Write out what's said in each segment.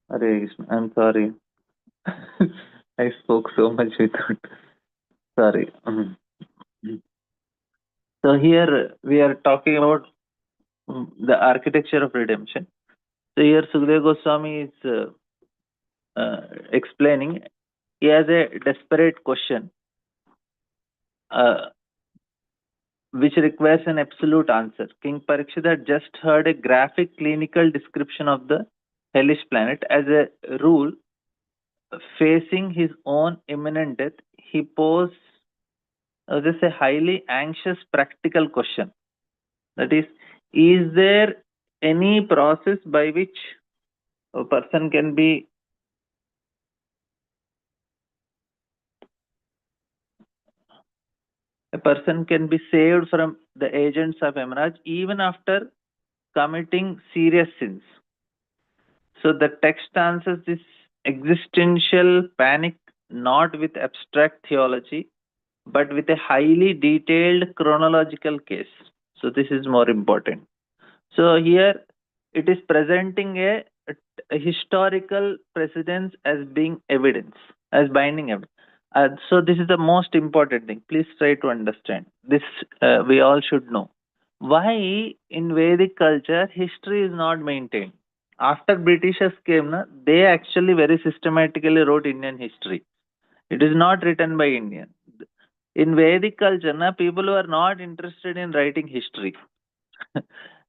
Hare Krishna. I'm sorry. I spoke so much without. Sorry. So here we are talking about the architecture of redemption. So here Sukadeva Goswami is explaining. He has a desperate question, uh, which requires an absolute answer. King Parikshit had just heard a graphic clinical description of the hellish planet. As a rule, facing his own imminent death, he posed this a highly anxious practical question. That is there any process by which a person can be saved from the agents of Emerald even after committing serious sins? So the text answers this existential panic not with abstract theology, but with a highly detailed chronological case. So this is more important. So here it is presenting a historical precedence as being evidence, as binding evidence. So this is the most important thing. Please try to understand. This we all should know. Why in Vedic culture history is not maintained? After Britishers came, na, they actually very systematically wrote Indian history. It is not written by Indian. In Vedic culture, na, people who are not interested in writing history.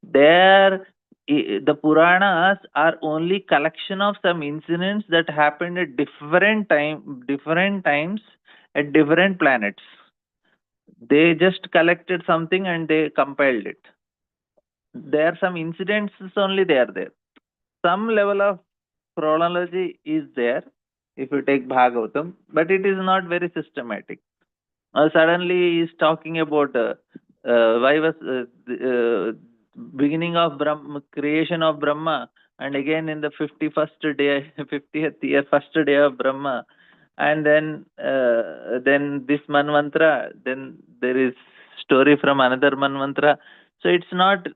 There, the Puranas are only collection of some incidents that happened at different times, at different planets. They just collected something and they compiled it. There are some incidents only they are there. Some level of chronology is there if you take Bhagavatam, but it is not very systematic. Suddenly he is talking about why was beginning of creation of Brahma, and again in the 51st day, 50th year, first day of Brahma, and then this Manvantra, then there is story from another Manvantra. So it's not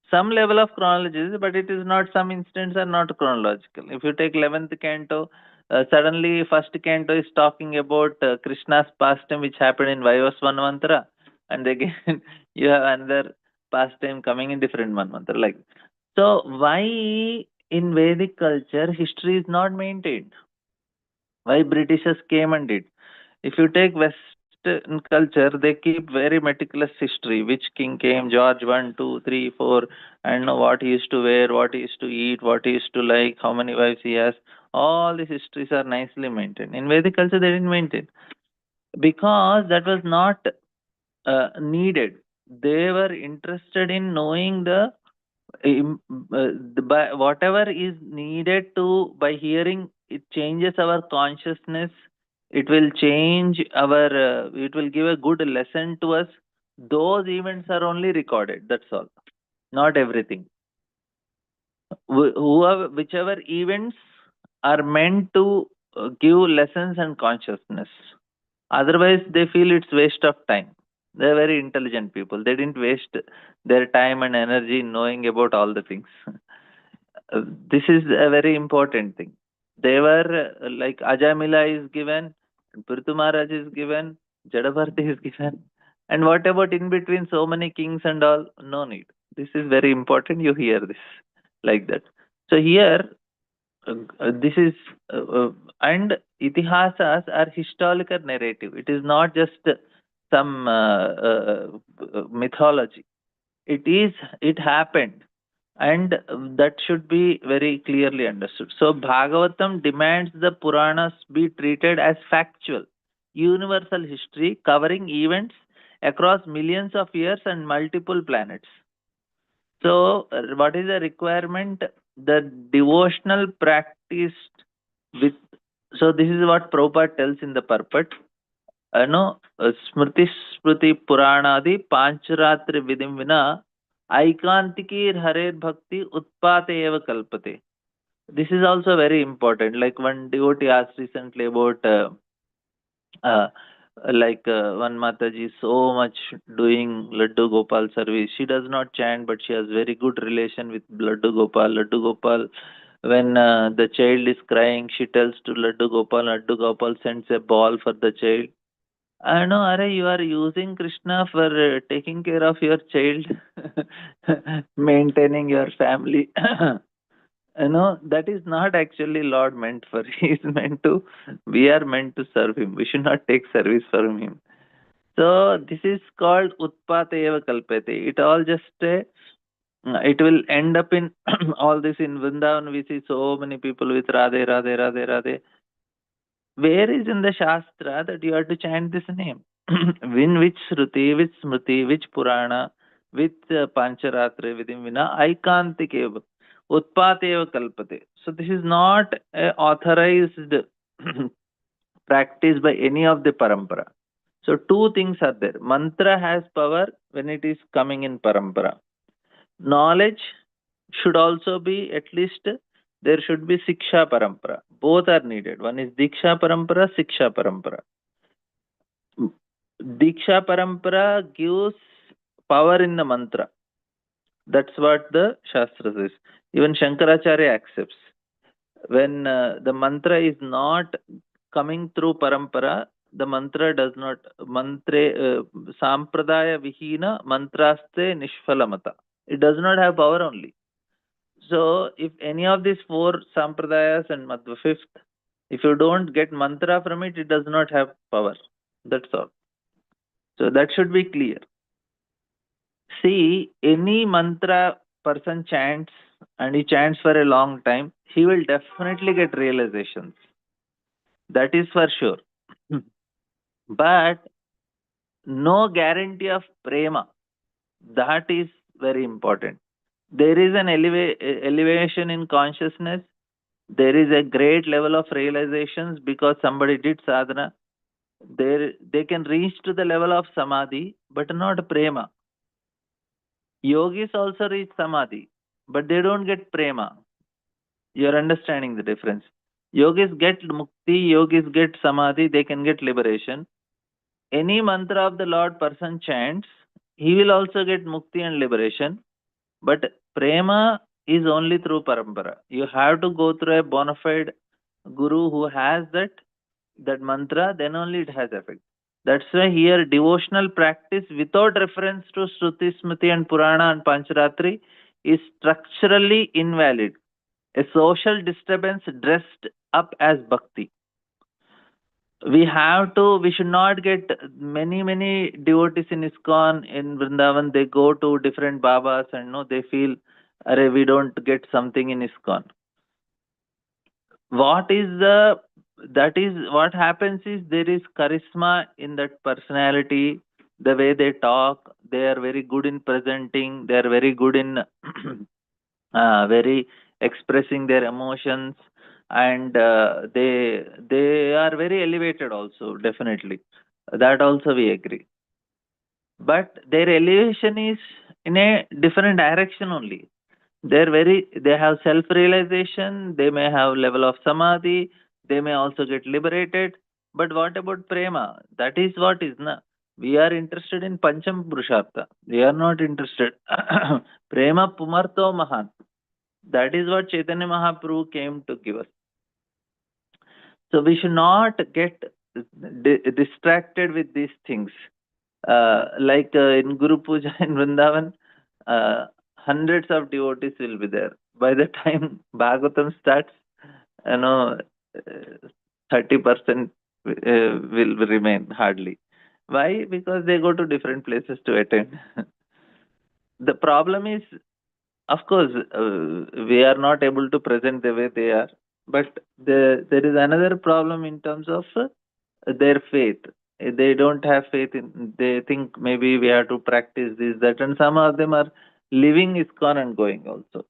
some level of chronology, but it is not, some instances are not chronological. If you take 11th canto, suddenly first canto is talking about Krishna's pastime which happened in Vaivasvan Mantra, and again you have another pastime coming in different Mantra. Like, so why in Vedic culture history is not maintained? Why Britishers came and did? If you take Western culture, they keep very meticulous history. Which king came, George 1, 2, 3, 4, and know what he used to wear, what he used to eat, what he used to like, how many wives he has. All these histories are nicely maintained. In Vedic culture, they didn't maintain because that was not needed. They were interested in knowing by whatever is needed to, by hearing it changes our consciousness, it will change our it will give a good lesson to us. Those events are only recorded, that's all, not everything. Whichever events are meant to give lessons and consciousness, otherwise they feel it's waste of time. They're very intelligent people, they didn't waste their time and energy in knowing about all the things. This is a very important thing. They were like Ajamila is given, Prithu Maharaj is given, Jadabarthi is given, and what about in between so many kings and all? No need. This is very important. You hear this like that. So here, this is and itihasas are historical narrative. It is not just some mythology. It happened, and that should be very clearly understood. So Bhagavatam demands the Puranas be treated as factual, universal history covering events across millions of years and multiple planets. So what is the requirement? The devotional practice with. So this is what Prabhupada tells in the purport. No, Smriti Smriti Puranadi Pancharatri Vidim Vina Aikantikir Harer Bhakti Utpate Eva Kalpate. This is also very important. Like one devotee asked recently about uh, one Mataji is so much doing Laddu Gopal service. She does not chant, but she has very good relation with Laddu Gopal. Laddu Gopal, when the child is crying, she tells to Laddu Gopal. Laddu Gopal sends a ball for the child. I know, Are, you are using Krishna for taking care of your child, maintaining your family. That is not actually Lord meant for. He is meant to, we are meant to serve him. We should not take service from him. So this is called Utpata Eva Kalpate. It all just, it will end up in all this in Vrindavan. We see so many people with Radhe, Radhe, Radhe, Radhe. Where is in the Shastra that you have to chant this name? In which Shruti, which Smriti, which Purana, which Pancharatra, within Vina, Aikantikeva, Utpateva Kalpate. So this is not a authorized practice by any of the parampara. So two things are there. Mantra has power when it is coming in parampara. Knowledge should also be at least, there should be Siksha parampara. Both are needed. One is Diksha parampara, Siksha parampara. Diksha parampara gives power in the mantra. That's what the Shastra says. Even Shankaracharya accepts. When the mantra is not coming through parampara, the mantra does not, sampradaya vihina mantraste nishphalamata. It does not have power only. So if any of these four sampradayas and fifth, if you don't get mantra from it, it does not have power. That's all. So that should be clear. See, any mantra person chants and he chants for a long time, he will definitely get realizations. That is for sure. But no guarantee of prema. That is very important. There is an elevation in consciousness. There is a great level of realizations because somebody did sadhana. They can reach to the level of samadhi, but not prema. Yogis also reach samadhi, but they don't get prema. You're understanding the difference. Yogis get mukti, yogis get samadhi, they can get liberation. Any mantra of the Lord person chants, he will also get mukti and liberation. But prema is only through parampara. You have to go through a bona fide guru who has that mantra, then only it has effect. That's why here devotional practice without reference to Shruti, Smriti and Purana and Pancharatri is structurally invalid. A social disturbance dressed up as bhakti. We should not get many devotees in ISKCON, in Vrindavan, they go to different Babas and no, they feel, Arey, we don't get something in ISKCON. That is what happens is there is charisma in that personality, the way they talk, they are very good in presenting, they are very good in very expressing their emotions, and they are very elevated also, definitely. That also we agree. But their elevation is in a different direction only. They have self realization, they may have level of samadhi, they may also get liberated. But what about prema? That is what is na. We are interested in pancham purushartha. We are not interested. Prema pumarto mahan. That is what Chaitanya Mahaprabhu came to give us. So we should not get distracted with these things. In Guru Puja in Vrindavan, hundreds of devotees will be there. By the time Bhagavatam starts, 30% will remain hardly. Why? Because they go to different places to attend. The problem is, of course, we are not able to present the way they are, but there is another problem in terms of their faith. They don't have faith in, they think maybe we have to practice this, that, and some of them are living ISKCON and going also.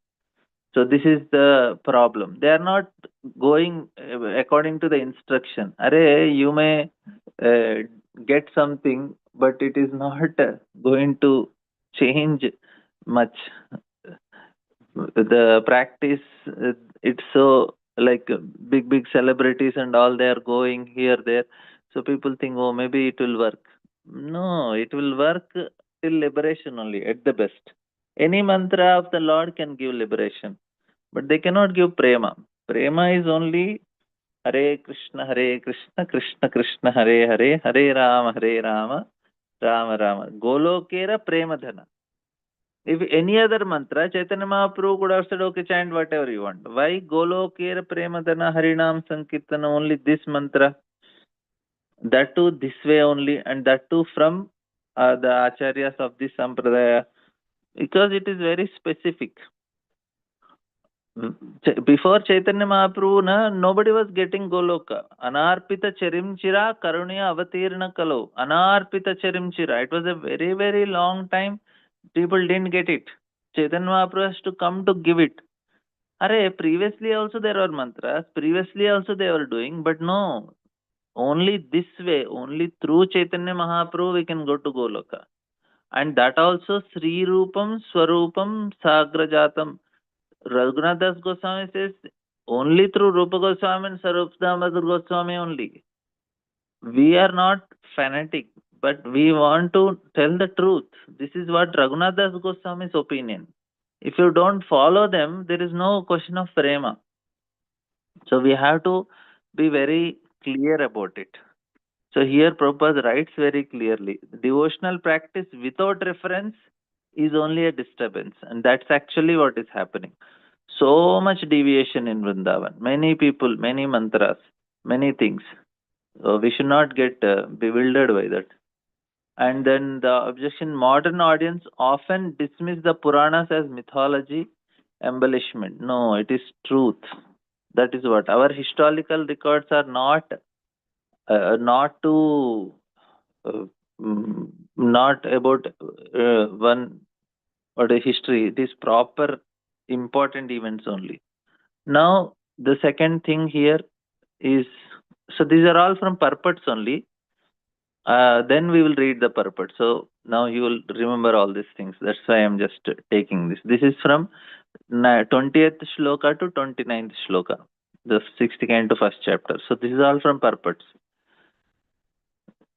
So this is the problem. They are not going according to the instruction. Arey, you may get something, but it is not going to change much. The practice, it's so like big celebrities and all, they are going here, there. So people think, oh, maybe it will work. No, it will work till liberation only, at the best. Any mantra of the Lord can give liberation, but they cannot give prema. Prema is only Hare Krishna, Krishna Krishna, Hare Hare, Hare Rama, Rama Rama. Golokera Premadhana. If any other mantra, Chaitanya Mahaprabhu could have said, okay, chant whatever you want. Why Golokera Premadhana Harinam Sankirtana, only this mantra? That too this way only, and that too from the acharyas of this sampradaya, because it is very specific. Before Chaitanya Mahaprabhu, nobody was getting Goloka. Anarpita Charimchira Karunya Avatirna Kalo. Anarpita Charimchira. It was a very long time. People didn't get it. Chaitanya Mahaprabhu has to come to give it. Are previously also there were mantras. Previously also they were doing, but no. Only this way, only through Chaitanya Mahaprabhu we can go to Goloka. And that also Sri Rupam, Swarupam, Sagrajatam. Raghunath Das Goswami says only through Rupa Goswami and Sarup Damodar Goswami only. We are not fanatic, but we want to tell the truth. This is what Raghunath Das Goswami's opinion. If you don't follow them, there is no question of prema. So we have to be very clear about it. So here Prabhupada writes very clearly, devotional practice without reference is only a disturbance, and that's actually what is happening. So much deviation in Vrindavan. Many people, many mantras, many things. So we should not get bewildered by that. And then the objection, modern audience often dismiss the Puranas as mythology, embellishment. No, it is truth. That is what. Our historical records are not to not about one or a history. It is proper important events only. Now the second thing here is, so these are all from purports only. Then we will read the purport. So now you will remember all these things. That's why I'm just taking this. This is from 20th shloka to 29th shloka, the 6th canto, first chapter. So this is all from purports.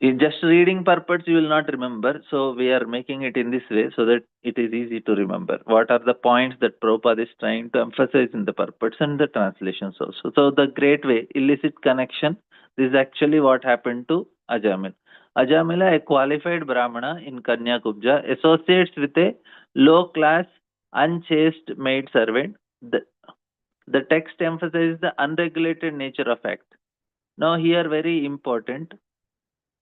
In just reading purports, you will not remember. So we are making it in this way so that it is easy to remember. What are the points that Prabhupada is trying to emphasize in the purports and the translations also. So the great way, illicit connection, this is actually what happened to Ajamil. Ajamila, a qualified Brahmana in Kanyakubja, associates with a low-class, unchaste maid servant. The text emphasizes the unregulated nature of act. Now here very important,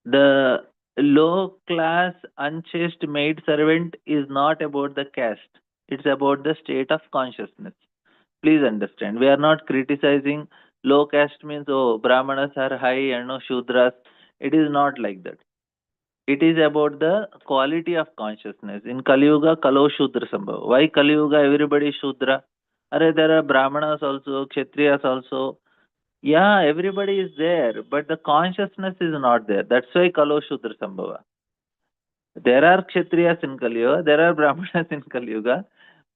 the low-class, unchaste maid servant is not about the caste. It's about the state of consciousness. Please understand. We are not criticizing low caste means, oh, Brahmanas are high and no Shudras. It is not like that. It is about the quality of consciousness. In Kali Yuga, Kalo Shudra Sambhava. Why Kali Yuga, everybody is Shudra? There are Brahmanas also, Kshatriyas also. Yeah, everybody is there, but the consciousness is not there. That's why Kalo Shudra Sambhava. There are Kshatriyas in Kali Yuga, there are Brahmanas in Kali Yuga,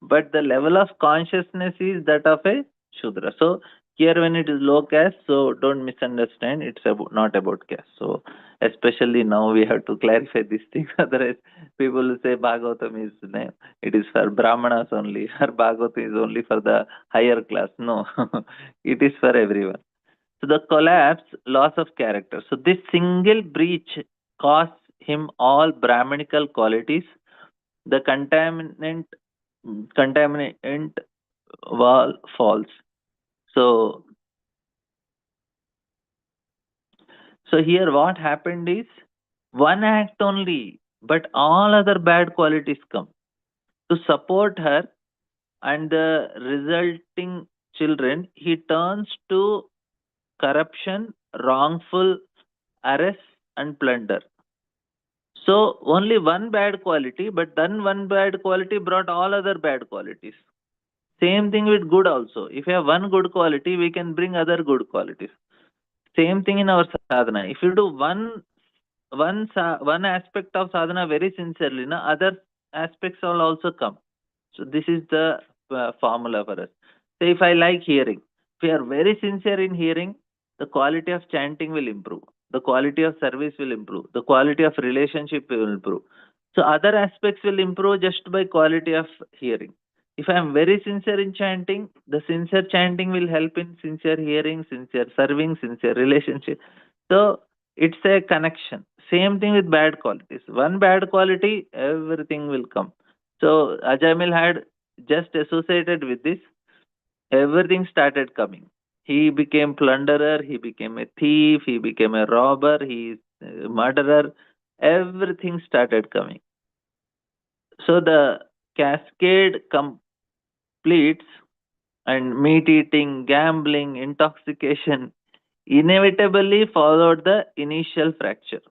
but the level of consciousness is that of a Shudra. So here when it is low caste, so don't misunderstand, it's not about caste. So especially now we have to clarify these things. Otherwise people will say Bhagavatam is, it is for Brahmanas only, or Bhagavatam is only for the higher class. No, it is for everyone. So the collapse, loss of character. So this single breach costs him all Brahmanical qualities. The contaminant wall falls. So here what happened is one act only, but all other bad qualities come. To support her and the resulting children, he turns to corruption, wrongful arrest, and plunder. So only one bad quality, but then one bad quality brought all other bad qualities. Same thing with good also. If you have one good quality, we can bring other good qualities. Same thing in our sadhana. If you do one aspect of sadhana very sincerely, other aspects will also come. So this is the formula for us. So if I like hearing, if we are very sincere in hearing, the quality of chanting will improve. The quality of service will improve. The quality of relationship will improve. So other aspects will improve just by quality of hearing. If I am very sincere in chanting, the sincere chanting will help in sincere hearing, sincere serving, sincere relationship. So it's a connection. Same thing with bad qualities. One bad quality, everything will come. So Ajamil had just associated with this, everything started coming. He became plunderer, he became a thief, he became a robber, he is a murderer. Everything started coming. So the cascade completes, and meat eating, gambling, intoxication inevitably followed the initial fracture.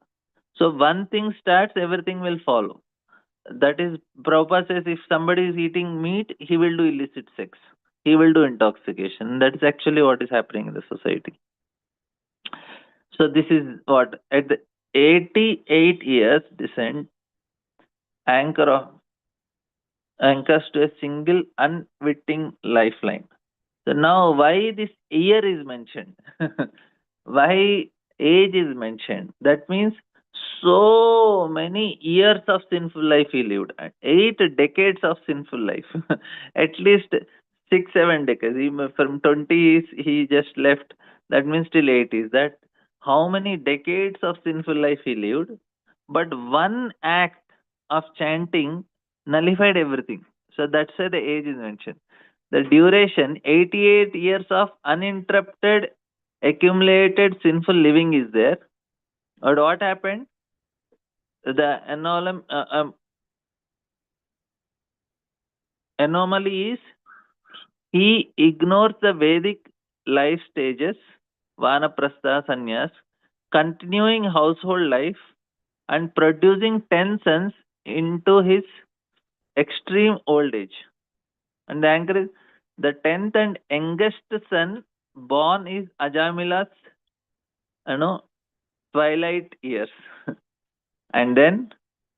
So one thing starts, everything will follow. That is, Prabhupada says if somebody is eating meat, he will do illicit sex. He will do intoxication. That is actually what is happening in the society. So this is what at the 88 years descent anchor of anchors to a single unwitting lifeline. So now why this year is mentioned? Why age is mentioned? That means so many years of sinful life he lived. 8 decades of sinful life. At least 6, 7 decades. From 20s he just left. That means till 80s. That how many decades of sinful life he lived? But one act of chanting nullified everything. So that's why the age is mentioned. The duration, 88 years of uninterrupted accumulated sinful living is there. But what happened? The anomaly is he ignores the Vedic life stages, Vanaprastha, Sannyas, continuing household life and producing 10 sons into his extreme old age. And the anchor is the 10th and youngest son born is Ajamila's, you know, twilight years. And then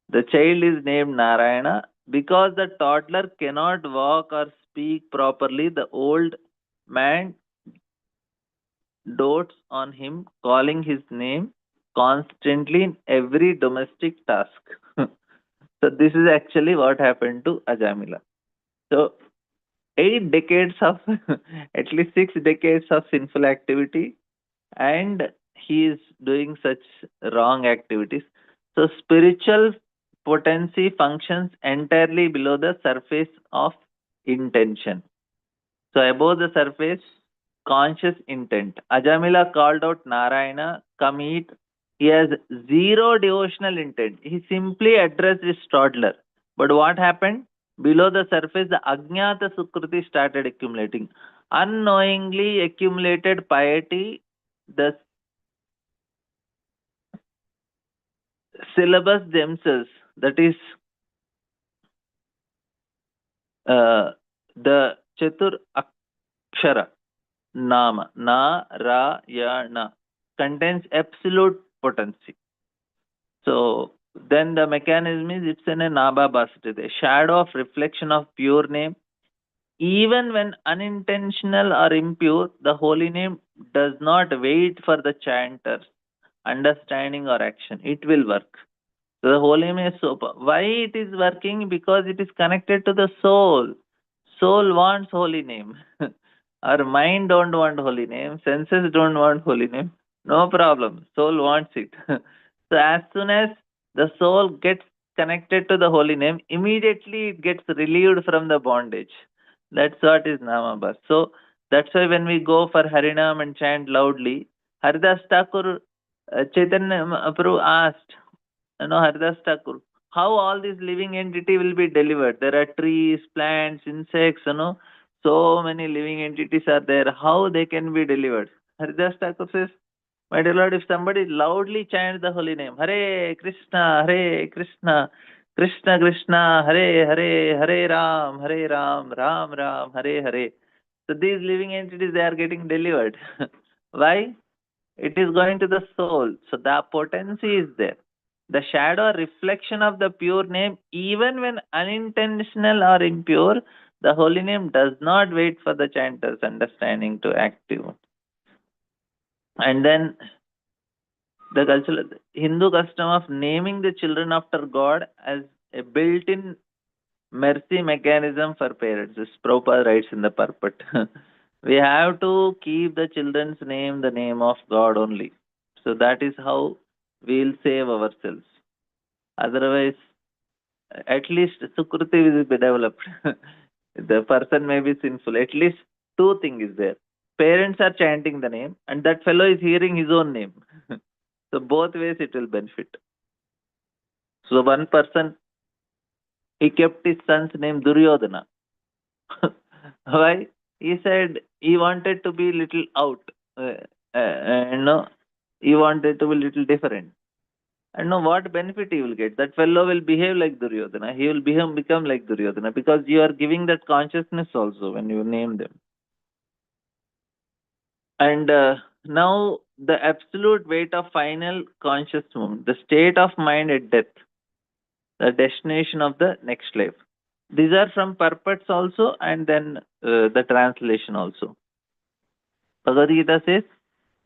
the child is named Narayana because the toddler cannot walk or speak properly. The old man dotes on him, calling his name constantly in every domestic task. So this is actually what happened to Ajamila. So 8 decades of at least 6 decades of sinful activity, and he is doing such wrong activities. So spiritual potency functions entirely below the surface of intention. So above the surface, conscious intent. Ajamila called out Narayana, come eat. He has zero devotional intent. He simply addressed his toddler. But what happened? Below the surface, the Ajnata Sukruti started accumulating. Unknowingly accumulated piety, the syllabus themselves, that is the Chatur Akshara, Nama, Na, Ra, Ya, Na, contains absolute potency. So then the mechanism is it's in a Naba Basri, the shadow of reflection of pure name. Even when unintentional or impure, the holy name does not wait for the chanter's understanding or action. It will work. So the holy name is so. Why it is working? Because it is connected to the soul. Soul wants holy name. Our mind don't want holy name. Senses don't want holy name. No problem. Soul wants it. So as soon as the soul gets connected to the holy name, immediately it gets relieved from the bondage. That's what is Namabas. So that's why when we go for Harinam and chant loudly, Haridas Thakur Chaitanya Mahaprabhu asked, Haridas Thakur, how all this living entity will be delivered? There are trees, plants, insects, so many living entities are there. How they can be delivered? Haridas Thakur says, my dear Lord, if somebody loudly chants the holy name, Hare Krishna, Krishna Krishna, Hare Ram, Ram Ram, Hare Hare. So these living entities, they are getting delivered. Why? It is going to the soul. So the potency is there. The shadow or reflection of the pure name, even when unintentional or impure, the holy name does not wait for the chanter's understanding to active. And then the cultural Hindu custom of naming the children after God as a built-in mercy mechanism for parents. This Prabhupada writes in the purport. We have to keep the children's name the name of God only. So that is how we'll save ourselves. Otherwise, at least Sukruti will be developed. The person may be sinful. At least two things is there. Parents are chanting the name, and that fellow is hearing his own name. So both ways it will benefit. So one person, he kept his son's name Duryodhana. Why? He said he wanted to be little out. No, he wanted to be little different. And know what benefit he will get. That fellow will behave like Duryodhana. He will become like Duryodhana because you are giving that consciousness also when you name them. And now the absolute weight of final conscious moment, the state of mind at death, the destination of the next life. These are from purports also, and then the translation also. Bhagavad Gita says,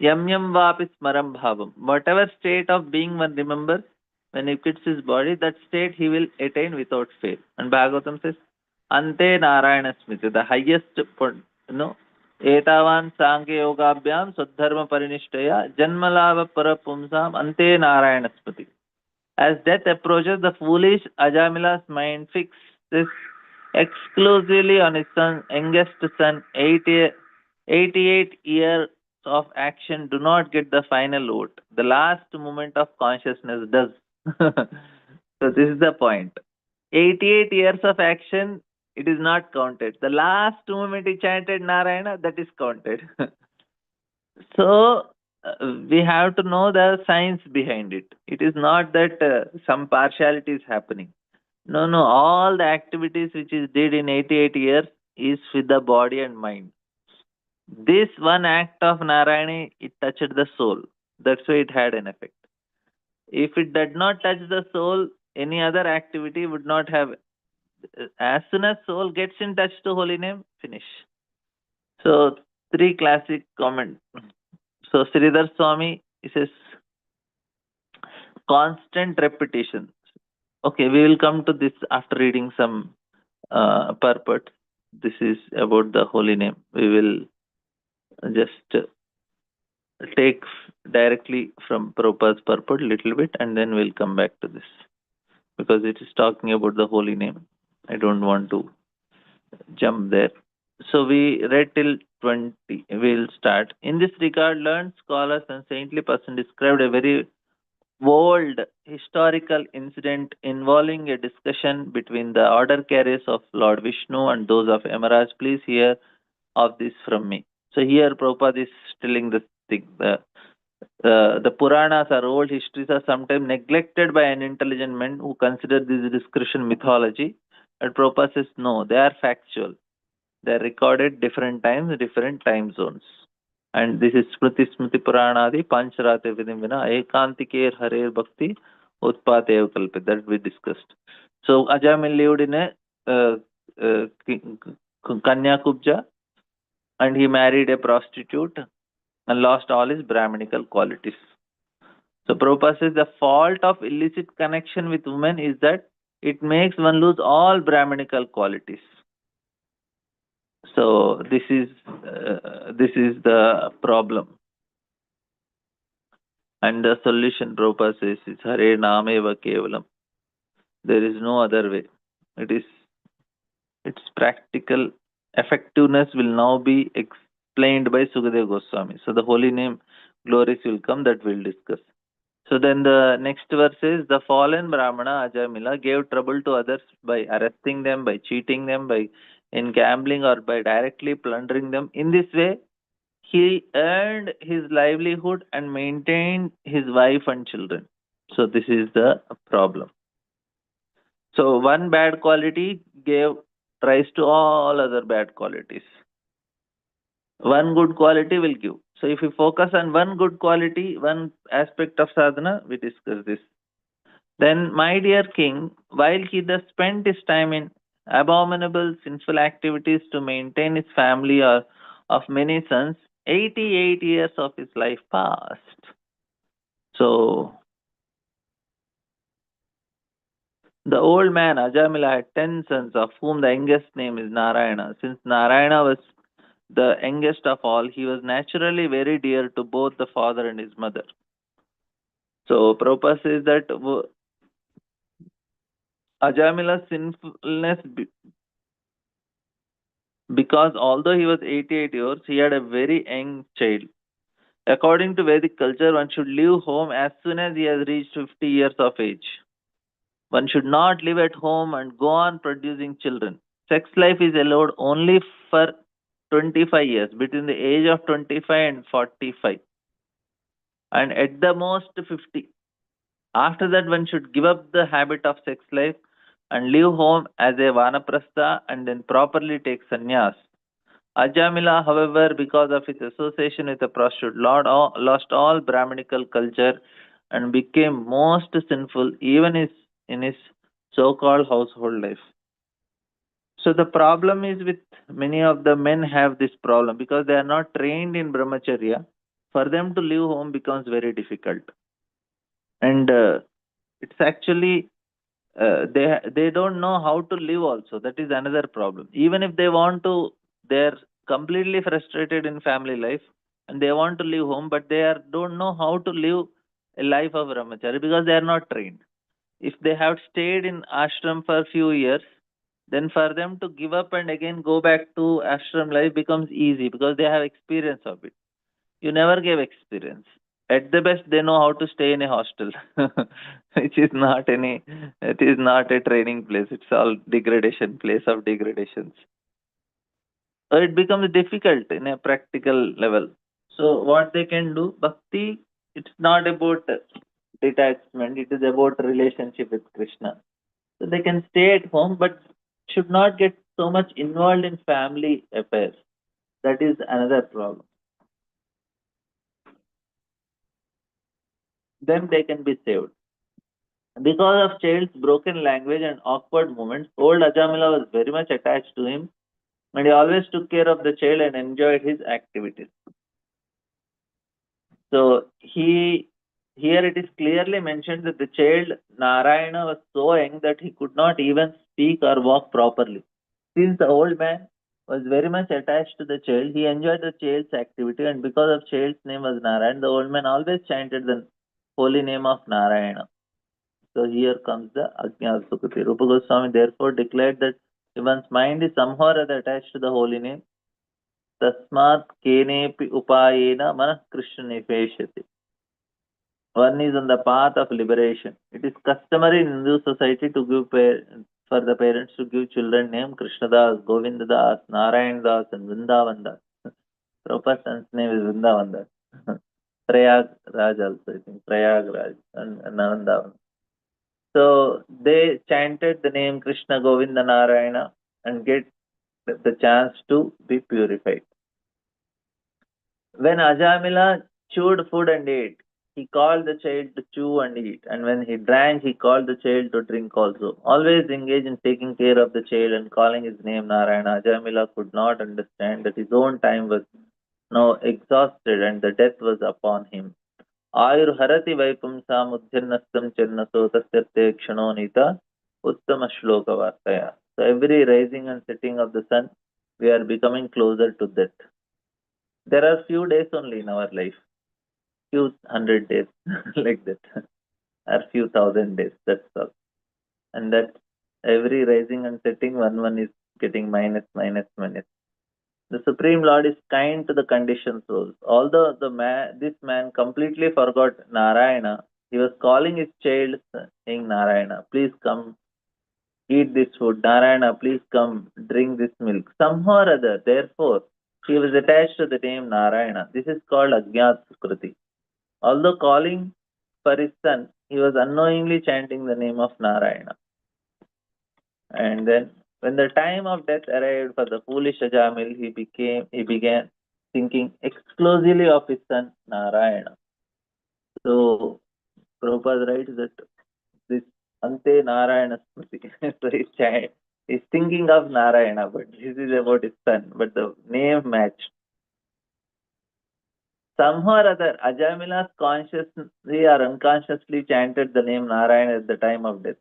Yam yam vapi smaram bhavam. Whatever state of being one remembers, when he quits his body, that state he will attain without fail. And Bhagavatam says, Ante Narayana Smriti, the highest, Etavan Sankhya Yogabhyam Swadharma Parinishtaya Janmalava Parapumsam Ante Narayana Smriti. As death approaches, the foolish Ajamila's mind fixes exclusively on his son, youngest son, 88 years of action do not get the final vote. The last moment of consciousness does. So this is the point. 88 years of action, it is not counted. The last moment he chanted Narayana, that is counted. So we have to know the science behind it. It is not that some partiality is happening. No, no. All the activities which is did in 88 years is with the body and mind. This one act of Narayana, it touched the soul. That's why it had an effect. If it did not touch the soul, any other activity would not have. As soon as soul gets in touch to holy name, finish. So three classic comment. So Sridhar Swami, he says constant repetition. Okay, we will come to this after reading some purport. This is about the holy name. We will just take directly from Prabhupada's purport little bit and then we'll come back to this. Because it is talking about the holy name. I don't want to jump there. So we read till 20. We'll start. In this regard, learned scholars and saintly person described a very old historical incident involving a discussion between the order carriers of Lord Vishnu and those of Yamaraj. Please hear of this from me. So here Prabhupada is telling this thing. The Puranas or old histories are sometimes neglected by unintelligent men who consider this discussion mythology. And Prabhupada says no, they are factual. They are recorded different times, different time zones. And this is Smriti Smriti Puranadi Pancharate Vidimvina Ekantike Harer Bhakti Utpate Kalpit that we discussed. So Ajamil lived in a Kanya Kubja and he married a prostitute and lost all his Brahminical qualities. So Prabhupada says the fault of illicit connection with women is that it makes one lose all Brahminical qualities. So this is the problem. And the solution, Prabhupada says, is Hare Nameva Kevalam. There is no other way. Its practical effectiveness will now be explained by Sukadeva Goswami. So the holy name glories will come that we'll discuss. So then the next verse is the fallen Brahmana Ajamila gave trouble to others by arresting them, by cheating them, by in gambling or by directly plundering them. In this way, he earned his livelihood and maintained his wife and children. So this is the problem. So one bad quality gave rise to all other bad qualities. One good quality will give. So if we focus on one good quality, one aspect of sadhana, we discuss this. Then, my dear king, while he thus spent his time in abominable sinful activities to maintain his family of many sons, 88 years of his life passed. So, the old man Ajamila had 10 sons, of whom the youngest name is Narayana. Since Narayana was the youngest of all, he was naturally very dear to both the father and his mother. So, Prabhupada says that Ajamila's sinfulness, because although he was 88 years, he had a very young child. According to Vedic culture, one should leave home as soon as he has reached 50 years of age. One should not live at home and go on producing children. Sex life is allowed only for 25 years, between the age of 25 and 45, and at the most 50. After that, one should give up the habit of sex life and leave home as a vanaprastha and then properly take sannyas. Ajamila, however, because of his association with a prostitute, lost all Brahminical culture and became most sinful even in his so-called household life. So the problem is with many of the men have this problem because they are not trained in brahmacharya. For them to leave home becomes very difficult, and it's actually they don't know how to live also. That is another problem. Even if they want to, they're completely frustrated in family life and they want to leave home, but don't know how to live a life of brahmacharya because they are not trained. If they have stayed in ashram for a few years, then for them to give up and again go back to ashram life becomes easy because they have experience of it. You never gave experience. At the best, they know how to stay in a hostel, which is not any, it is not a training place. It's all degradation, place of degradations. So it becomes difficult in a practical level. So what they can do, bhakti, it's not about detachment. It is about relationship with Krishna. So they can stay at home, but should not get so much involved in family affairs. That is another problem. Then they can be saved. Because of child's broken language and awkward movements, old Ajamila was very much attached to him and he always took care of the child and enjoyed his activities. So here it is clearly mentioned that the child Narayana was so young that he could not even speak or walk properly. Since the old man was very much attached to the child, he enjoyed the child's activity, and because of child's name was Narayan, the old man always chanted the holy name of Narayana. So here comes the Ajna Sukati. Rupa Goswami therefore declared that if one's mind is somehow or other attached to the holy name, Tasmat Kenepi Upayena Manah Krishna Nipeshati. One is on the path of liberation. It is customary in Hindu society to give for the parents to give children name Krishnadas, Govindadas, Narayan Das, and Vrindavan Das. Proper son's name is Vrindavan Das. Prayag Raj also, I think. Prayag Raj and Nandavan. So they chanted the name Krishna Govinda Narayana and get the chance to be purified. When Ajamila chewed food and ate, he called the child to chew and eat. And when he drank, he called the child to drink also. Always engaged in taking care of the child and calling his name Narayana, Ajamila could not understand that his own time was now exhausted and the death was upon him. आयुर्हरति वैपुंसाम् उद्धिर्नस्तं चिन्नसो तस्यते क्षणो Nita उत्तम श्लोक वार्तया. So every rising and setting of the sun, we are becoming closer to that. There are few days only in our life, few hundred days like that, or few thousand days. That's all. And that every rising and setting, one is getting minus, minus, minus. The Supreme Lord is kind to the conditioned souls. Although this man completely forgot Narayana, he was calling his child saying, Narayana, please come eat this food. Narayana, please come drink this milk. Somehow or other, therefore, he was attached to the name Narayana. This is called Ajnat Sukriti. Although calling for his son, he was unknowingly chanting the name of Narayana. And then when the time of death arrived for the foolish Ajamil, he began thinking exclusively of his son Narayana. So Prabhupada writes that this Ante Narayana Smriti. So he's thinking of Narayana, but this is about his son. But the name matched. Somehow or other, Ajamila's consciously or unconsciously chanted the name Narayana at the time of death.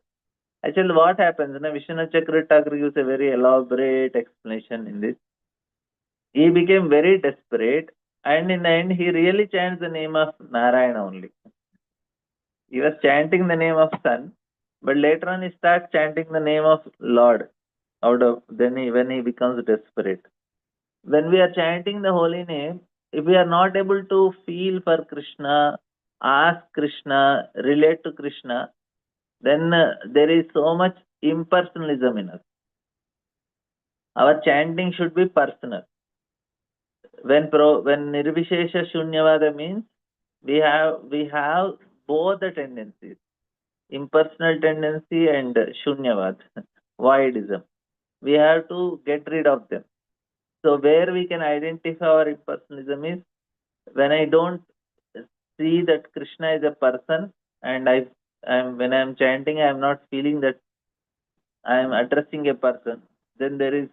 Actually, what happens? Vishwanath Chakravarti Thakur gives a very elaborate explanation in this. He became very desperate, and in the end, he really chants the name of Narayana only. He was chanting the name of Son, but later on he starts chanting the name of Lord. Out of when he becomes desperate. When we are chanting the holy name, if we are not able to feel for Krishna, ask Krishna, relate to Krishna, then there is so much impersonalism in us. Our chanting should be personal. When Nirvishesha Shunyavada means we have both the tendencies, impersonal tendency and Shunyavad, voidism. We have to get rid of them. So where we can identify our impersonalism is when I don't see that Krishna is a person and when I'm chanting, I'm not feeling that I'm addressing a person, then there is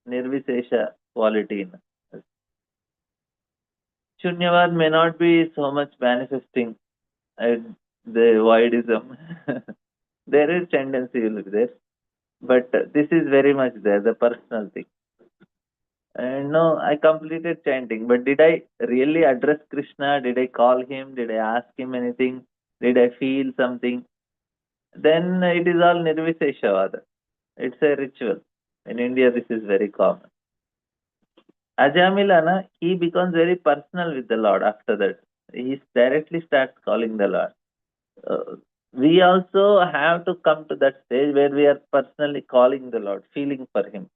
Nirvisesha quality in us. Shunyavad may not be so much manifesting the voidism. There is tendency will be there, but this is very much there, the personal thing. And no, I completed chanting, but did I really address Krishna? Did I call him? Did I ask him anything? Did I feel something? Then it is all Nirviseshavada. It's a ritual. In India, this is very common. Ajamila, he becomes very personal with the Lord after that. He directly starts calling the Lord. We also have to come to that stage where we are personally calling the Lord, feeling for Him.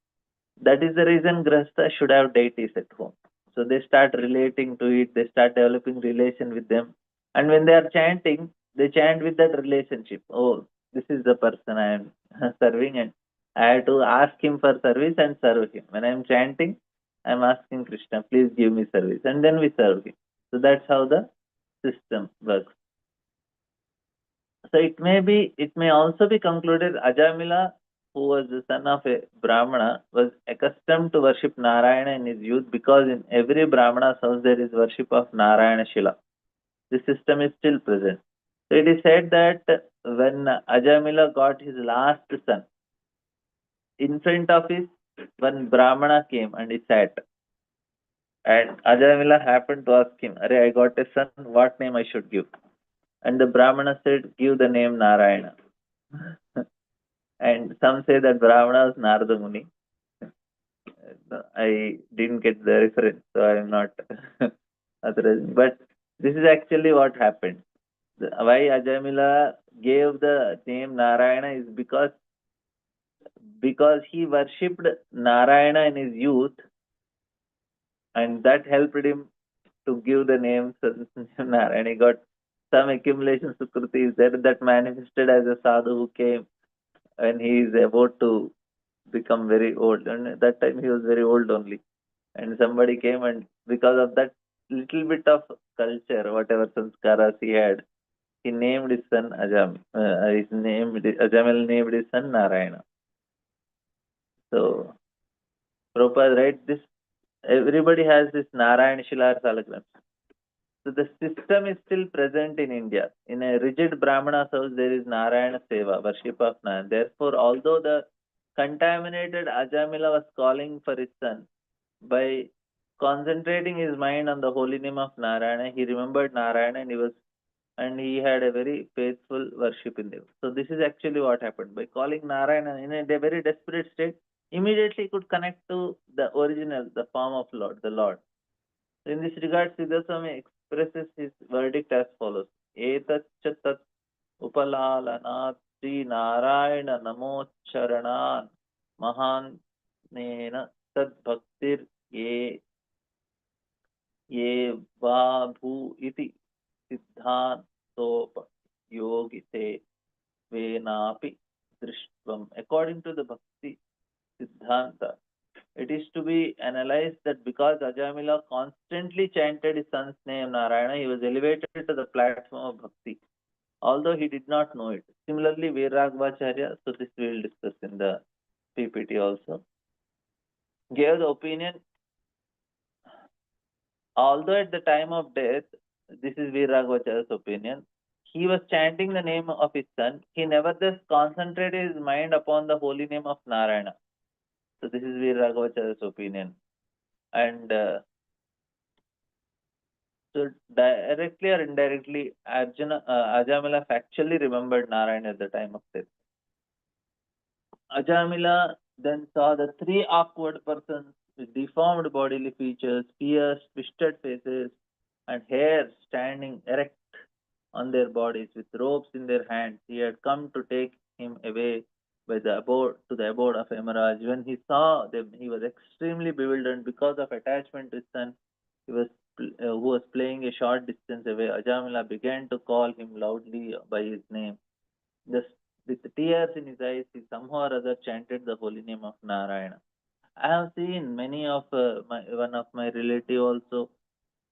That is the reason Grahastha should have deities at home. So they start relating to it, they start developing relation with them. And when they are chanting, they chant with that relationship. Oh, this is the person I am serving, and I have to ask him for service and serve him. When I am chanting, I am asking Krishna, please give me service, and then we serve him. So that's how the system works. So it may also be concluded Ajamila, who was the son of a Brahmana, was accustomed to worship Narayana in his youth because in every Brahmana's house there is worship of Narayana Shila. This system is still present. So it is said that when Ajamila got his last son, in front of his one Brahmana came and he sat. And Ajamila happened to ask him, Are, I got a son, what name I should give? And the Brahmana said, Give the name Narayana. And some say that Brahmana was Narada Muni. I didn't get the reference, so I am not authorizing. But this is actually what happened. Why Ajamila gave the name Narayana is because he worshipped Narayana in his youth, and that helped him to give the name Narayana. He got some accumulation Sukruti is there that manifested as a sadhu who came when he is about to become very old. And at that time he was very old only. And somebody came, and because of that little bit of culture, whatever sanskaras he had, he named his son Ajam. Ajamil named his son Narayana. So Prabhupada writes this. Everybody has this Narayana Shilar Salagram. So the system is still present in India. In a rigid Brahmana house, there is Narayana Seva, worship of Narayana. Therefore, although the contaminated Ajamila was calling for his son, by concentrating his mind on the holy name of Narayana, he remembered Narayana, and he had a very faithful worship in them. So this is actually what happened. By calling Narayana in a very desperate state, immediately he could connect to the original, the form of Lord, the Lord. In this regard, Siddhaswami expresses his verdict as follows. Etaccha tat upalalanat Sri Narayana namocharanan mahanena tad bhaktir ye bhu iti siddhantopayogite venapi drishtvam. According to the Bhakti Siddhanta, it is to be analyzed that because Ajamila constantly chanted his son's name Narayana, he was elevated to the platform of bhakti. although he did not know it. Similarly, Viragvacharya, so this we will discuss in the PPT also, gave the opinion, although at the time of death, this is Viragvacharya's opinion, he was chanting the name of his son, he nevertheless concentrated his mind upon the holy name of Narayana. So this is Viragvacharya's opinion. And so directly or indirectly, Ajamila factually remembered Narayana at the time of death. Ajamila then saw the three awkward persons with deformed bodily features, pierced, twisted faces, and hair standing erect on their bodies with ropes in their hands. He had come to take him away by the abode to the abode of Emerald. When he saw them, he was extremely bewildered because of attachment to his son. He was who was playing a short distance away. Ajamila began to call him loudly by his name. Just with tears in his eyes, he somehow or other chanted the holy name of Narayana. I have seen many of one of my relative also,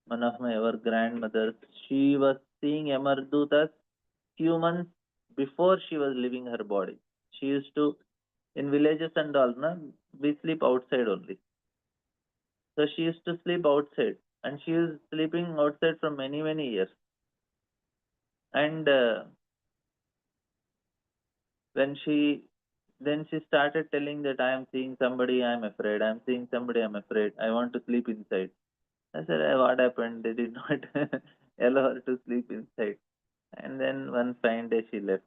one of my our grandmothers. She was seeing Amardutas few months before she was leaving her body. She used to, in villages and all, na, we sleep outside only. So she used to sleep outside, and she was sleeping outside for many many years. And when she then she started telling that I am seeing somebody, I am afraid. I am seeing somebody, I am afraid. I want to sleep inside. I said, what happened? They did not allow her to sleep inside. And then one fine day she left.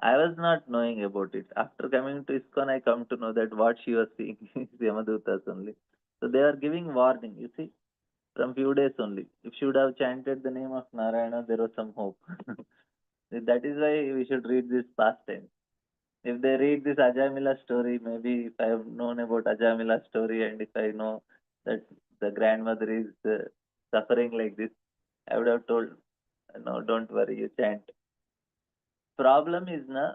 I was not knowing about it. After coming to ISKCON, I come to know that what she was seeing is Yamadutas only. So they are giving warning, you see, from few days only. If she would have chanted the name of Narayana, there was some hope. That is why we should read this past tense. If they read this Ajamila story, maybe if I have known about Ajamila story and if I know that the grandmother is suffering like this, I would have told, no, don't worry, you chant. Problem is, na,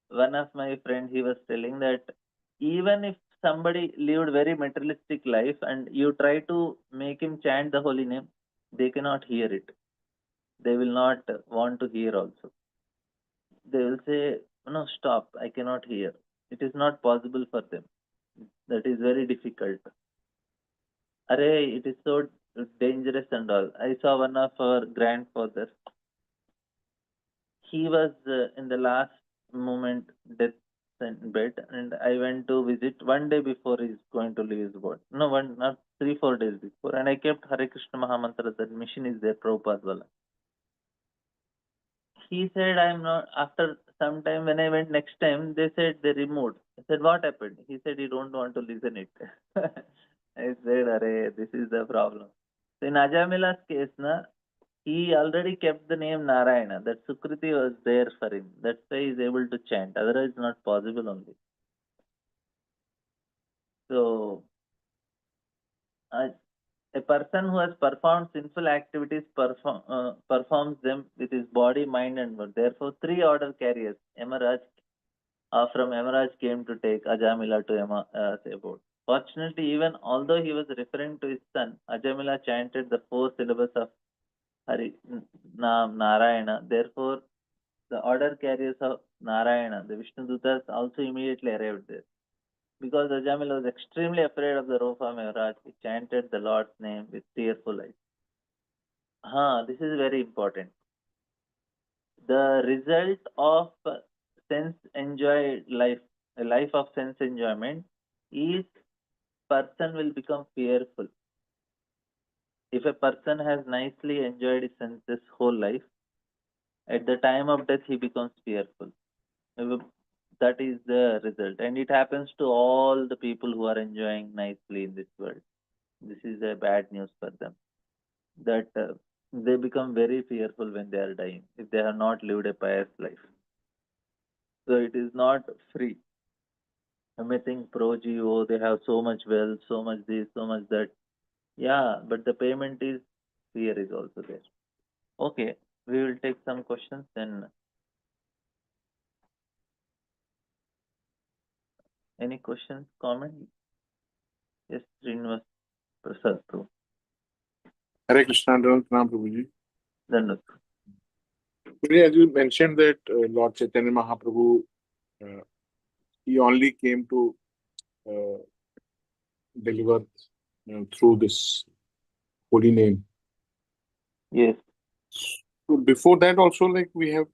one of my friend, he was telling that even if somebody lived very materialistic life and you try to make him chant the holy name, they cannot hear it. They will not want to hear also. They will say, no, stop, I cannot hear. It is not possible for them. That is very difficult. Array, it is so dangerous and all. I saw one of our grandfathers. He was in the last moment death in bed, and I went to visit one day before he's going to leave his body. No, one, not 3 4 days before, and I kept Hare Krishna Mahamantra. That mission is there, Prabhupada Wala. He said, I'm not. After some time, when I went next time, they said they removed. I said, what happened? He said, you don't want to listen it. I said, Array, this is the problem. So in Ajamila's case, na, he already kept the name Narayana. That Sukriti was there for him. That's why he's able to chant. Otherwise, it's not possible only. So, a person who has performed sinful activities performs them with his body, mind, and will. Therefore, three order carriers, Yamaraj, from Yamaraj came to take Ajamila to abode. Fortunately, even although he was referring to his son, Ajamila chanted the 4 syllables of Hari Nam Narayana. Therefore, the order carriers of Narayana, the Vishnu Dutas, also immediately arrived there. Because Ajamila was extremely afraid of the rope of Maharaj, he chanted the Lord's name with tearful eyes. This is very important. The result of sense enjoy life, a life of sense enjoyment, is person will become fearful. If a person has nicely enjoyed his senses whole life, at the time of death he becomes fearful. That is the result, and it happens to all the people who are enjoying nicely in this world. This is a bad news for them, that they become very fearful when they are dying if they have not lived a pious life. So it is not free. You may think pro-geo, they have so much wealth, so much this, so much that. Yeah, but the payment is, fear is also there. Okay, we will take some questions then. Any questions, comment? Yes, Srinivas Prasad Prabhu. Hare Krishna, Pranam Prabhuji. Then look. As you mentioned that Lord Chaitanya Mahaprabhu, uh, he only came to uh, deliver through this holy name. Yes. So before that, also like we have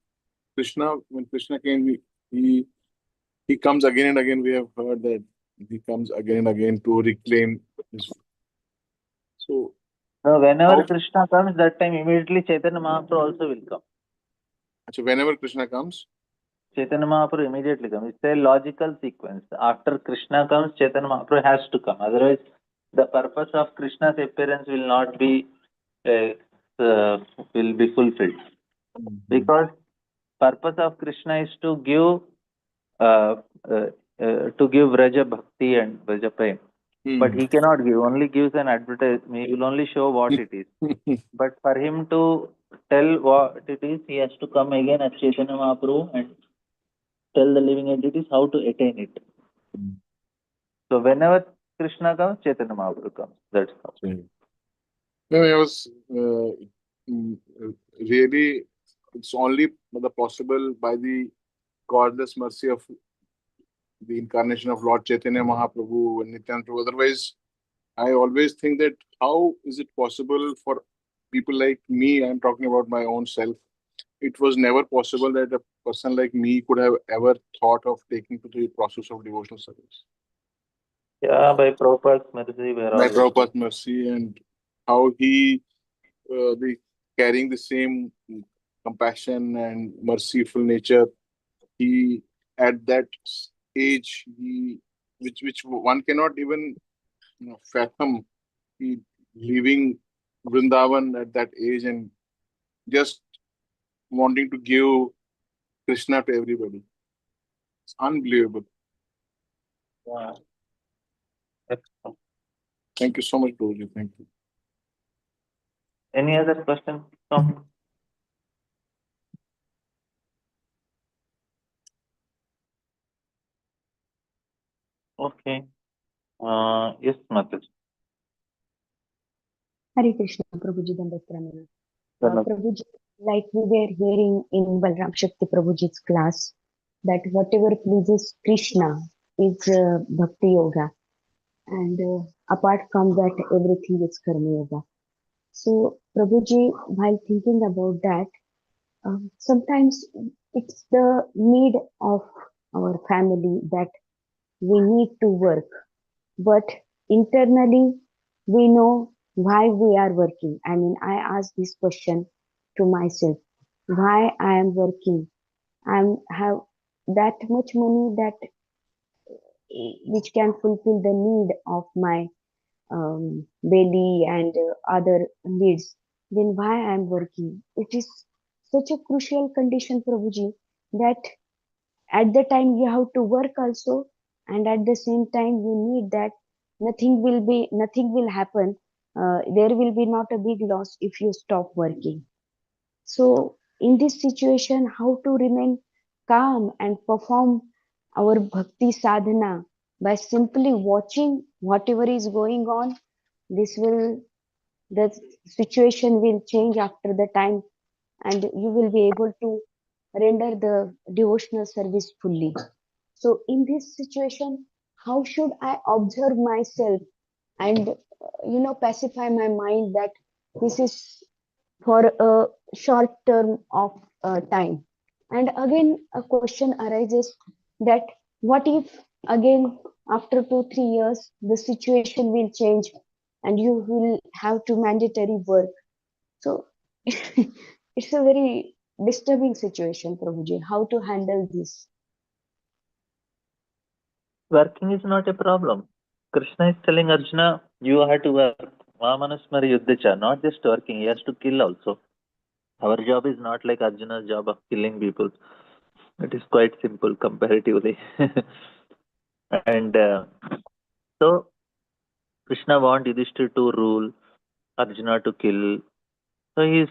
Krishna. When Krishna came, he he comes again and again. We have heard that he comes again and again to reclaim his. So No, whenever how? Krishna comes, that time immediately Chaitanya Mahaprabhu also will come. So whenever Krishna comes, Chaitanya Mahaprabhu immediately comes. It's a logical sequence. After Krishna comes, Chaitanya Mahaprabhu has to come. Otherwise, the purpose of Krishna's appearance will not be uh, uh, will be fulfilled. Mhm. Because purpose of Krishna is uh, uh, to give Vraja Bhakti and Vraja Prem. But Hmm. he cannot give. Only gives an advertisement. He will only show what it is. But for him to tell what it is, he has to come again as Chaitanya Mahaprabhu and tell the living entities how to attain it. So whenever Krishna comes, Chaitanya Mahaprabhu comes. That's how. No, I was mm, really. It's only the possible by the godless mercy of the incarnation of Lord Chaitanya Mahaprabhu and Nityananda Prabhu. Otherwise, I always think that how is it possible for people like me? I'm talking about my own self. It was never possible that a person like me could have ever thought of taking to the process of devotional service. Yeah, by Prabhupada's mercy, we are By all able. Prabhupada's mercy and how he the carrying the same compassion and merciful nature. He at that age, he which one cannot even fathom. He leaving Vrindavan at that age and just wanting to give Krishna to everybody. It's unbelievable. Yeah. Thank you so much, Guruji. Thank you. Any other question? No. Okay. Yes, Mataji. Hare Krishna, Prabhuji Dandasramana. Pranam. Prabhuji, like we were hearing in Balram Shakti Prabhuji's class, that whatever pleases Krishna is Bhakti Yoga, and apart from that, everything is Karma Yoga. So, Prabhuji, while thinking about that, sometimes it's the need of our family that we need to work, but internally we know why we are working. I mean, I ask this question to myself: why I am working? I have that much money that which can fulfill the need of my belly and other needs. Then why I am working? It is such a crucial condition, Prabhuji, that at the time you have to work also, and at the same time you need that nothing will happen. There will be not a big loss if you stop working. So in this situation, how to remain calm and perform our bhakti sadhana by simply watching whatever is going on? This will The situation will change after the time, and you will be able to render the devotional service fully. So, in this situation, how should I observe myself and pacify my mind that this is for a short term of time? And again, a question arises that what if again after 2 3 years the situation will change and you will have to mandatory work? So it's a very disturbing situation, Prabhuji. How to handle this? Working is not a problem. Krishna is telling Arjuna, you have to work. Vamanasmari Yuddhacha, not just working, he has to kill also. Our job is not like Arjuna's job of killing people. It is quite simple comparatively. And so Krishna wants Yudhishthira to rule, Arjuna to kill. So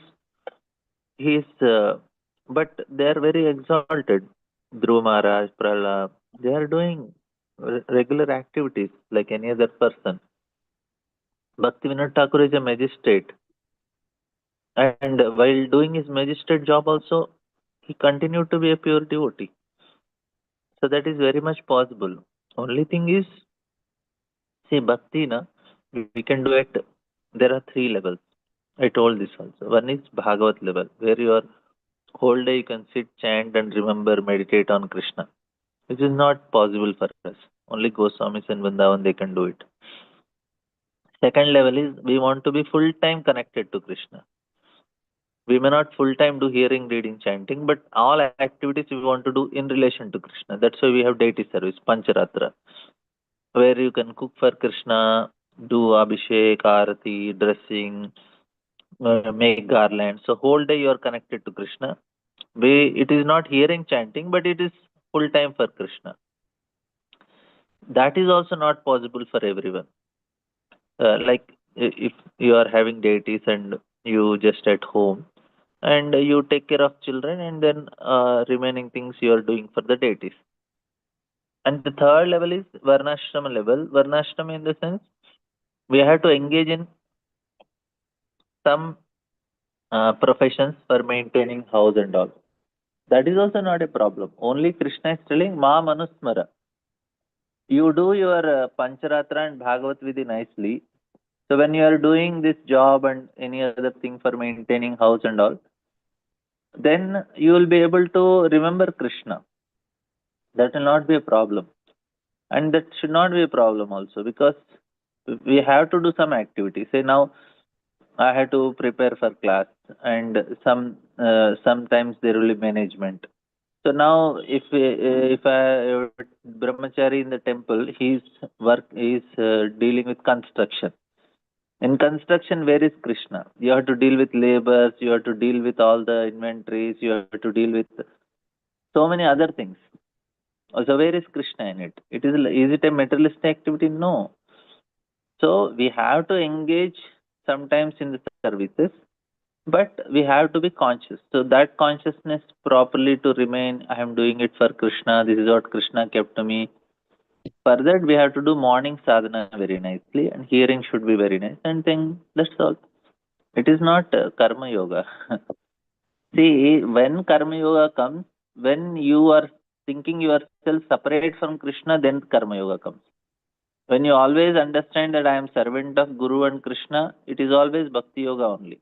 he's but they are very exalted. Dhruva Maharaj, Prahlad, they are doing regular activities like any other person. Bhaktivinoda Thakur is a magistrate, and while doing his magistrate job also, he continued to be a pure devotee. So that is very much possible. Only thing is, see, bhakti, na, we can do it. There are three levels. I told this also. One is Bhagavat level, where you are whole day you can sit, chant, and remember, meditate on Krishna, which is not possible for us. Only Goswamis and Vrindavan they can do it. Second level is we want to be full time connected to Krishna. We may not full time do hearing, reading, chanting, but all activities we want to do in relation to Krishna. That's why we have deity service, Pancharatra, where you can cook for Krishna, do Abhishek, Arati, dressing, make garlands. So whole day you are connected to Krishna. It is not hearing, chanting, but it is full time for Krishna. That is also not possible for everyone. Like if you are having deities and you just at home and you take care of children and then remaining things you are doing for the deities. And the third level is Varnashrama level. Varnashrama in the sense we have to engage in some professions for maintaining house and all. That is also not a problem. Only Krishna is telling Ma Manusmara. You do your Pancharatra and Bhagavat Vidhi nicely. So when you are doing this job and any other thing for maintaining house and all, then you will be able to remember Krishna. That will not be a problem. And that should not be a problem also, because we have to do some activity. Say now I have to prepare for class, and sometimes there will be management. So now if I brahmachari in the temple, his work is dealing with construction. In construction, where is Krishna? You have to deal with labors, you have to deal with all the inventories, you have to deal with so many other things. Also, where is Krishna in it? Is it a materialistic activity? No. So we have to engage sometimes in the services, but we have to be conscious. So that consciousness properly to remain, I am doing it for Krishna, this is what Krishna kept to me. For that, we have to do morning sadhana very nicely, and hearing should be very nice, and then that's all. It is not karma yoga. See, when karma yoga comes, when you are thinking yourself separate from Krishna, then karma yoga comes. When you always understand that I am servant of Guru and Krishna, it is always Bhakti Yoga only.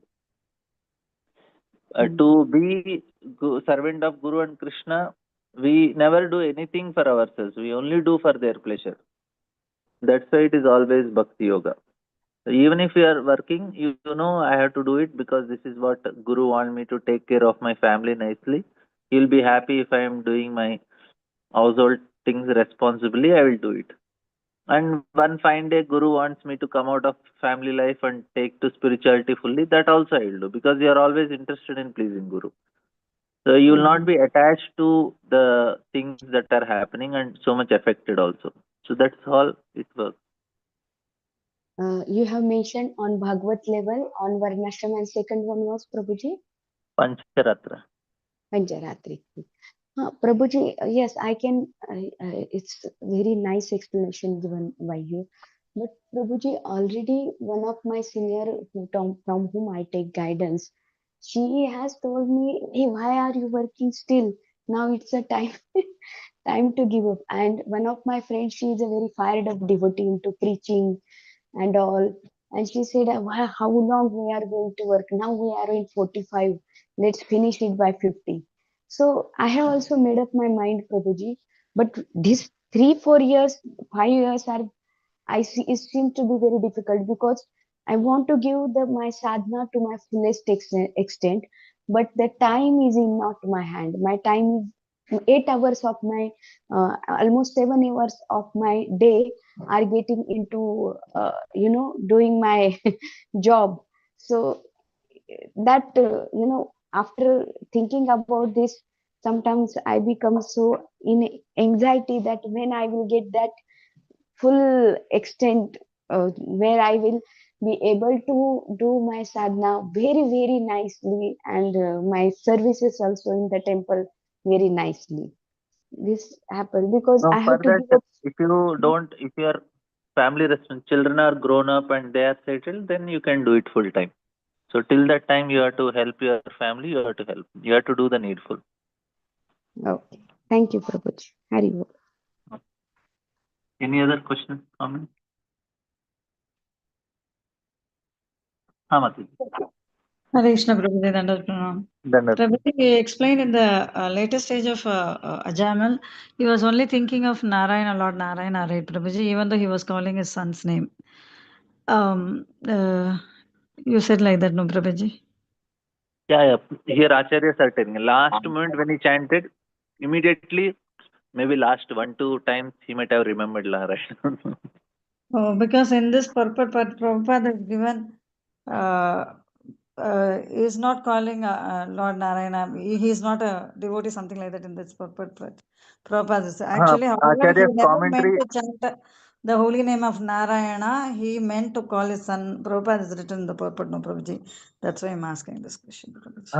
To be servant of Guru and Krishna, we never do anything for ourselves. We only do for their pleasure. That's why it is always Bhakti Yoga. So even if you are working, you know I have to do it because this is what Guru want me to take care of my family nicely. He'll be happy if I am doing my household things responsibly. I will do it. And one fine day, Guru wants me to come out of family life and take to spirituality fully. That also I will do because you are always interested in pleasing Guru. So you will not be attached to the things that are happening and so much affected also. So that's all it works. You have mentioned on Bhagavad level, on Varnashram, and second one was Prabhuji? Pancharatra. Pancharatri. Prabhuji, yes, I can, it's very nice explanation given by you. But Prabhuji, already one of my senior from whom I take guidance, she has told me, hey, why are you working still? Now it's a time time to give up. And one of my friends, she is a very fired up devotee into preaching and all. And she said, how long we are going to work? Now we are in 45. Let's finish it by 50. So I have also made up my mind, Prabhuji. But these 3, 4 years, 5 years are I see it seems to be very difficult because I want to give my sadhana to my fullest extent, but the time is in not my hand. My time is 8 hours of my almost 7 hours of my day are getting into doing my job. So that after thinking about this, sometimes I become so in anxiety that when I will get that full extent where I will be able to do my sadhana very, very nicely and my services also in the temple very nicely. This happens because No, I for have to give that, up. if your family children are grown up and they are settled, then you can do it full time. So till that time, you have to help your family. You have to help. You have to do the needful. Okay. Thank you, Prabhuji. Hari Bol. Any other questions, comments? हाँ Mati. Hare Krishna, Prabhuji, Dandavat Pranam. Prabhuji, he explained in the later stage of Ajamal, he was only thinking of Narayana, Lord Narayana, right, Prabhuji, even though he was calling his son's name. You said like that, no, Prabhuji? Yeah. Here Acharyas are telling. Last moment when he chanted, immediately, maybe last 1-2 times, he might have remembered Narayana. Oh, because in this purport, Prabhupada has given, is not calling Lord Narayana. He is not a devotee, something like that in this purport. But Prabhupada is actually, however, he Acharya's never meant commentary. to chant the holy name of Narayana. He meant to call his son. Prabhupada is written in the purport, no, Prabhuji. That's why I'm asking this question, Prabhuji.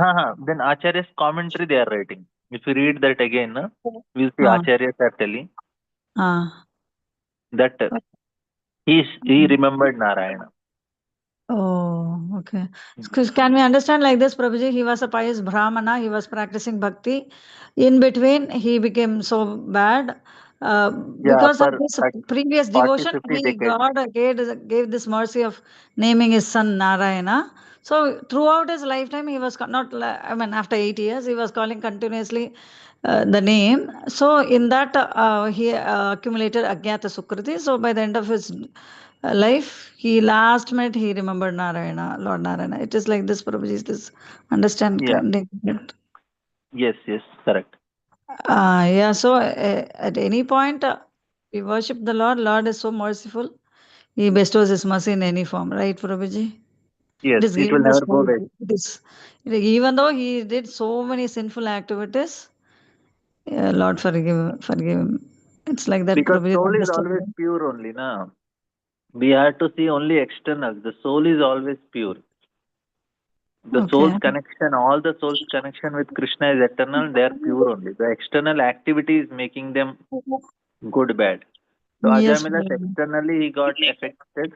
Then Acharya's commentary they are writing. If you read that again, we'll see Ah, Acharyas are telling ah. that he remembered Narayana. Oh, okay. Can we understand like this, Prabhuji? He was a pious Brahmana, he was practicing bhakti. In between, he became so bad. Yeah, Because of for this at previous 40, devotion, 50 he decades. God gave this mercy of naming his son Narayana. So throughout his lifetime, he was not, I mean, after 8 years, he was calling continuously the name. So in that, he accumulated Agyata Sukriti. So by the end of his life, he last minute he remembered Narayana, Lord Narayana. It is like this, Prabhuji. Is this Yeah. understanding? Yes, correct. Yeah. So at any point, we worship the Lord. Lord is so merciful. He bestows His mercy in any form, right, Prabhuji? Yes, It is it will giving us never go hope. away. It is, even though he did so many sinful activities, Lord forgive him. It's like that, Because Prabhuji. soul is always Understand? pure only, na. We have to see only external. The soul is always pure. The soul's Okay. connection, all the soul's connection with Krishna is eternal. They are pure only. The external activity is making them good, bad. So Yes, Ajamilas Prabhuji. externally he got affected,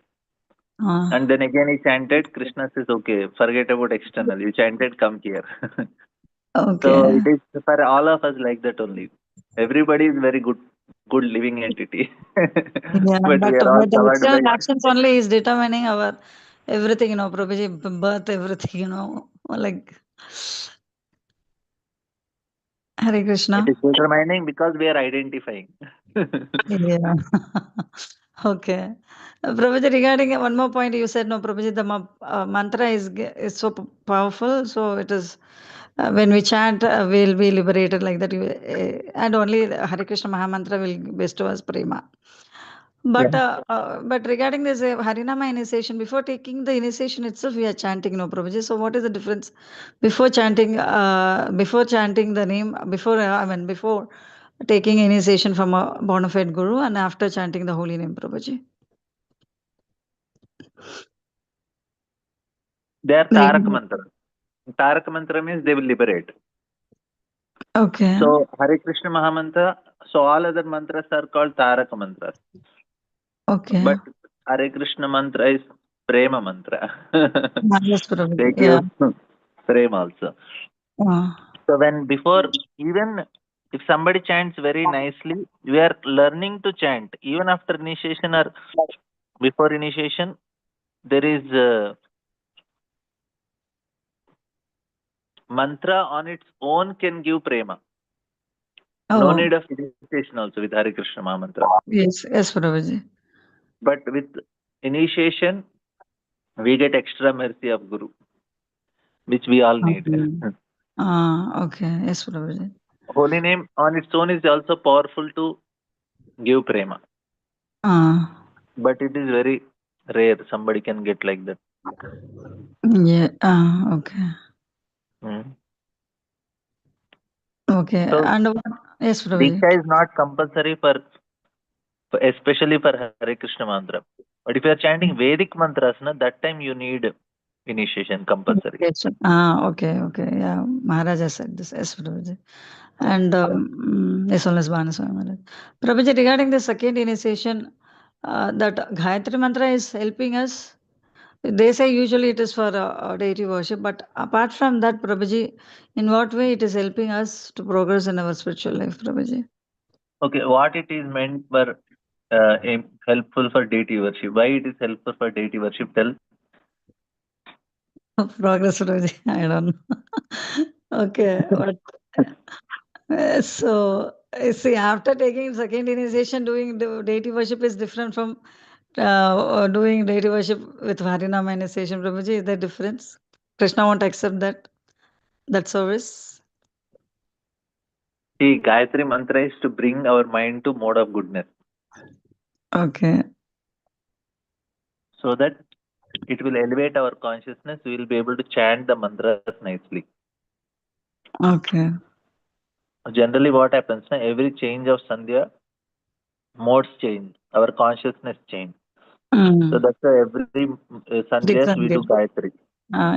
Ah, and then again he chanted. Krishna says, "Okay, forget about external. You chanted, come here." So okay. it is for all of us like that only. Everybody is very good living entity, Yeah, but we but are all the covered by. external actions only is determining our everything, Prabhuji, birth, everything, like Hare It Krishna. is determining because we are identifying. Yeah. Okay. Prabhuji, regarding one more point, you said, no, Prabhuji, the mantra is so powerful. So it is, when we chant, we'll be liberated like that. And only the Hare Krishna Mahamantra will bestow us prema. Yeah. But regarding this Harinama initiation, before taking the initiation itself, we are chanting, no, Prabhuji. So what is the difference before chanting the name, before taking initiation from a bona fide guru and after chanting the holy name, Prabhuji? They are Like, Tarak mantra. Tarak mantra means they will liberate. okay, So Hare Krishna Mahamantra. So all other mantras are called Tarak mantras. okay. But Hare Krishna mantra is Prema mantra. Yes, They Prabhuji. Yeah. give Prema also. Uh, So even if somebody chants very nicely, we are learning to chant. Even after initiation or before initiation, there is mantra on its own can give prema. No oh, need of initiation also with Hare Krishna Mahamantra. yes, Prabhuji. But with initiation, we get extra mercy of Guru, which we all need. Okay. Okay. Yes, Prabhuji. Holy name on its own is also powerful to give prema. But it is very rare somebody can get like that. Yeah. Okay. Mm. Okay. So And yes, Prabhuji. Diksha is not compulsory especially for Hare Krishna mantra. But if you are chanting Vedic mantras, that time you need initiation compulsory. Yes. Okay. Yeah. Maharaja said this. Yes, Prabhuji. And yes, only Banaswami Maharaj. Prabhuji, regarding the second initiation, that Gayatri Mantra is helping us They say usually it is for deity worship, but apart from that, Prabhuji, in what way it is helping us to progress in our spiritual life, Prabhuji? Okay, what it is meant for helpful for deity worship? Why it is helpful for deity worship? Tell. Progress, Prabhuji. I don't know. Okay, but so see, after taking second initiation, doing the deity worship is different from doing deity worship with Harinama initiation. Prabhuji, is there difference? Krishna won't accept that service. See, Gayatri Mantra is to bring our mind to mode of goodness, Okay. so that it will elevate our consciousness. We will be able to chant the mantras nicely. Okay. Generally, what happens now? Every change of Sandhya, modes change, our consciousness change. So that's why every Sandhyas we do Different. Gayatri,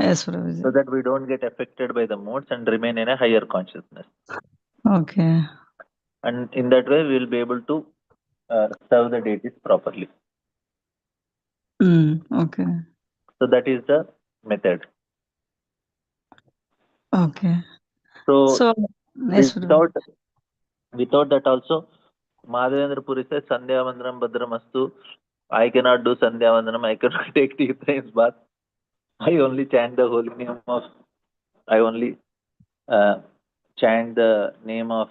Yes, so Prabhuji. that we don't get affected by the modes and remain in a higher consciousness. Okay. And in that way, we will be able to serve the deities properly. Okay. So that is the method. Okay. So So, yes, Prabhuji. without that also, Madhavendra Puri says, Sandhya Vandram Bhadramastu. I cannot do Sandhya Vandram. I cannot take Tirtha in bath. I only chant the holy name of. I only chant the name of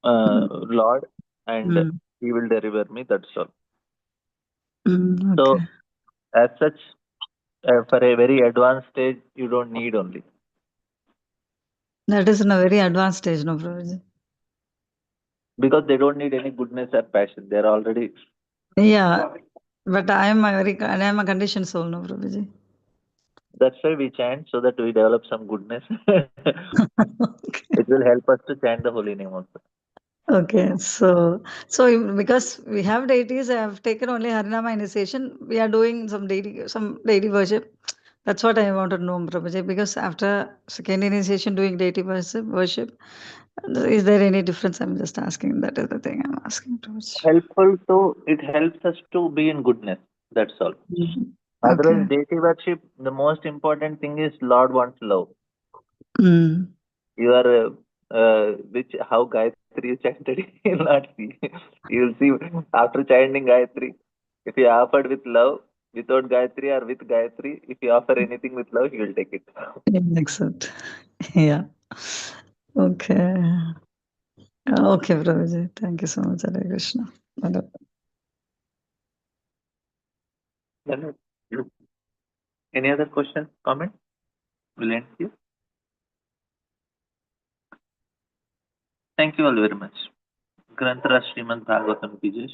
Lord, and Mm, He will deliver me. That's all. okay. So, as such, for a very advanced stage, you don't need only, That is in a very advanced stage, no, Prabhuji. because they don't need any goodness or passion. They are already. Yeah, but I am a conditioned soul, no, Prabhuji. That's why we chant, so that we develop some goodness. Okay. It will help us to chant the holy name also. Okay, because we have deities, I have taken only Harinama initiation. We are doing some deity worship. That's what I want to know, Prabhuji. Because after second initiation, doing deity worship, is there any difference? I'm just asking. That is the thing I'm asking, Prabhuji. Helpful to it helps us to be in goodness. That's all. Okay. Otherwise, deity worship, the most important thing is Lord wants love. Mm. You are which how Gayatri is chanted, you'll not see. You'll see after chanting Gayatri, if you offered with love, without Gayatri or with Gayatri, if you offer anything with love, he will take it. Accept. Yeah. Okay. Okay, Prabhuji. Thank you so much, Hare Krishna. Wonderful. Then, any other question, comment? Will end here. Thank you all very much. Granthara Srimad Bhagavatam ki jai.